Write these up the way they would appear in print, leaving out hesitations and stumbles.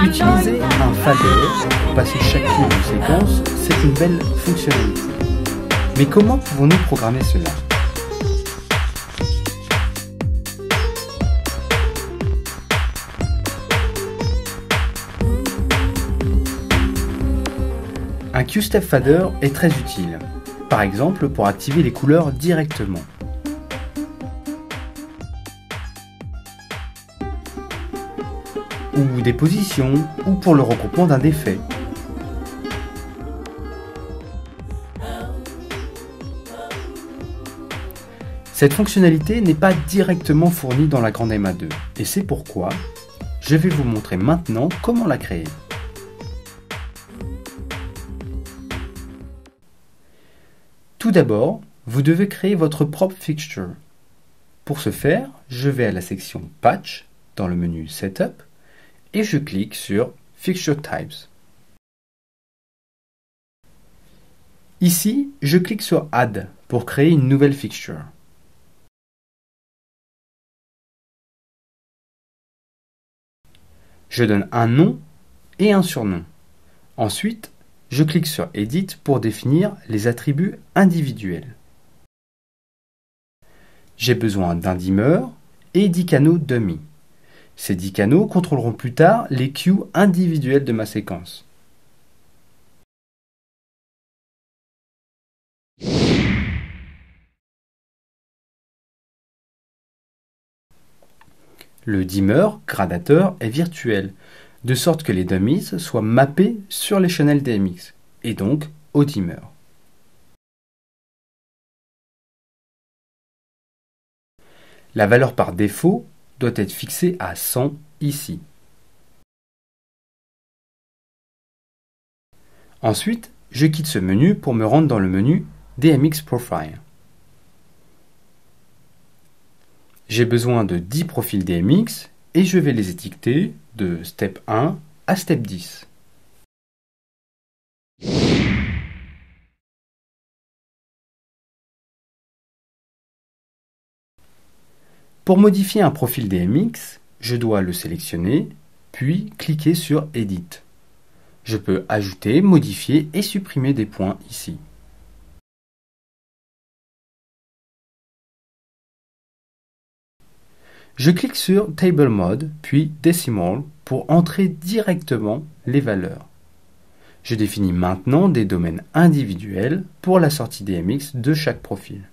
Utiliser un fader pour passer chaque cue d'une séquence, c'est une belle fonctionnalité. Mais comment pouvons-nous programmer cela? Un Q-Step Fader est très utile, par exemple pour activer les couleurs directement. Ou des positions, ou pour le regroupement d'un effet. Cette fonctionnalité n'est pas directement fournie dans la grande MA2, et c'est pourquoi je vais vous montrer maintenant comment la créer. Tout d'abord, vous devez créer votre propre fixture. Pour ce faire, je vais à la section Patch dans le menu Setup et je clique sur Fixture Types. Ici, je clique sur Add pour créer une nouvelle fixture. Je donne un nom et un surnom. Ensuite, je clique sur Edit pour définir les attributs individuels. J'ai besoin d'un dimmer et 10 canaux dummy. Ces 10 canaux contrôleront plus tard les cues individuels de ma séquence. Le dimmer gradateur est virtuel, de sorte que les dummies soient mappés sur les channels DMX, et donc au dimmer. La valeur par défaut doit être fixée à 100 ici. Ensuite, je quitte ce menu pour me rendre dans le menu DMX Profile. J'ai besoin de 10 profils DMX et je vais les étiqueter de Step 1 à Step 10. Pour modifier un profil DMX, je dois le sélectionner, puis cliquer sur Edit. Je peux ajouter, modifier et supprimer des points ici. Je clique sur Table Mode, puis Decimal pour entrer directement les valeurs. Je définis maintenant des domaines individuels pour la sortie DMX de chaque profil.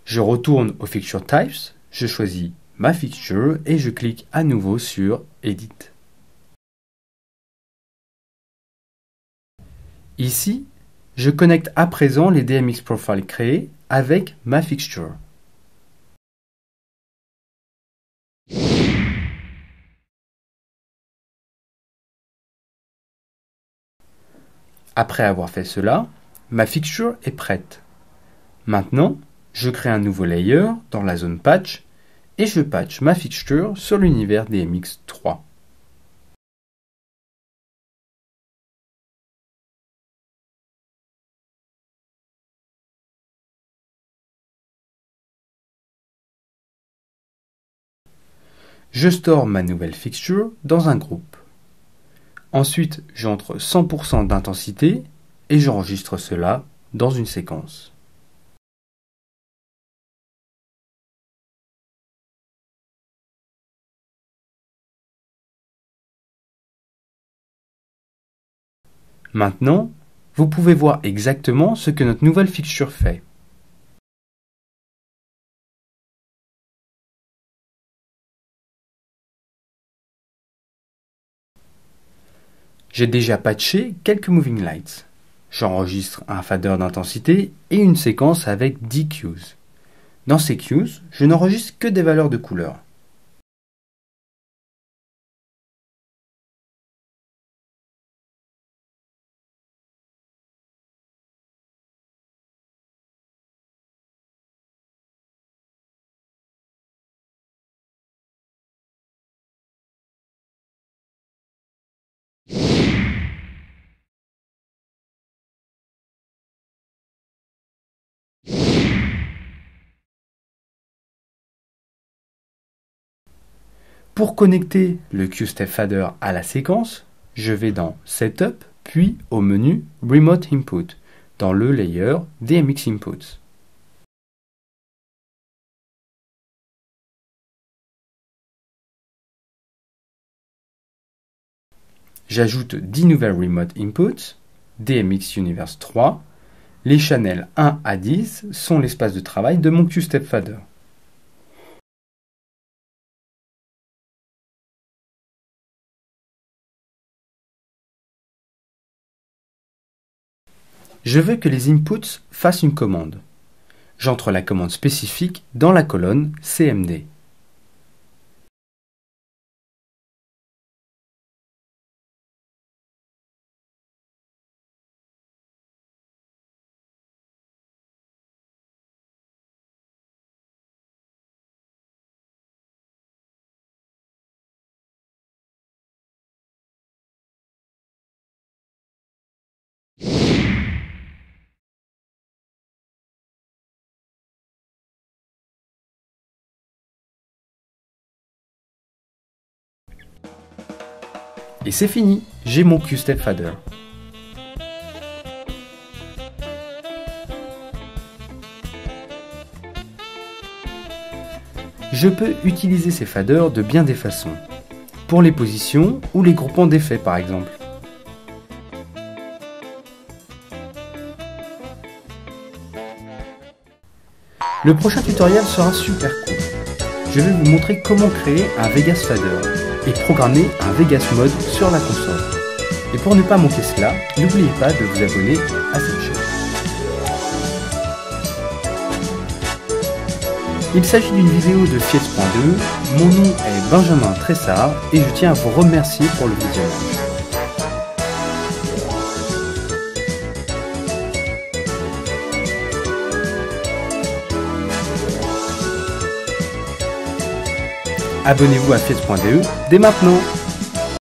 Je retourne aux Fixture Types, je choisis ma fixture et je clique à nouveau sur Edit. Ici, je connecte à présent les DMX Profiles créés avec ma fixture. Après avoir fait cela, ma fixture est prête. Maintenant, je crée un nouveau layer dans la zone patch et je patch ma fixture sur l'univers DMX 3. Je store ma nouvelle fixture dans un groupe. Ensuite, j'entre 100% d'intensité et j'enregistre cela dans une séquence. Maintenant, vous pouvez voir exactement ce que notre nouvelle fixture fait. J'ai déjà patché quelques moving lights. J'enregistre un fader d'intensité et une séquence avec 10 cues. Dans ces cues, je n'enregistre que des valeurs de couleur. Pour connecter le QStepFader à la séquence, je vais dans Setup, puis au menu Remote Input, dans le layer DMX Inputs. J'ajoute 10 nouvelles Remote Inputs, DMX Universe 3. Les channels 1 à 10 sont l'espace de travail de mon QStepFader. Je veux que les inputs fassent une commande. J'entre la commande spécifique dans la colonne CMD. Et c'est fini, j'ai mon QStepFader. Je peux utiliser ces faders de bien des façons, pour les positions ou les groupements d'effets par exemple. Le prochain tutoriel sera super cool. Je vais vous montrer comment créer un Vegas Fader et programmer un Vegas Mode sur la console. Et pour ne pas manquer cela, n'oubliez pas de vous abonner à cette chaîne. Il s'agit d'une vidéo de Fietz.2, mon nom est Benjamin Tressard et je tiens à vous remercier pour le visionnage. Abonnez-vous à Fietz.de dès maintenant.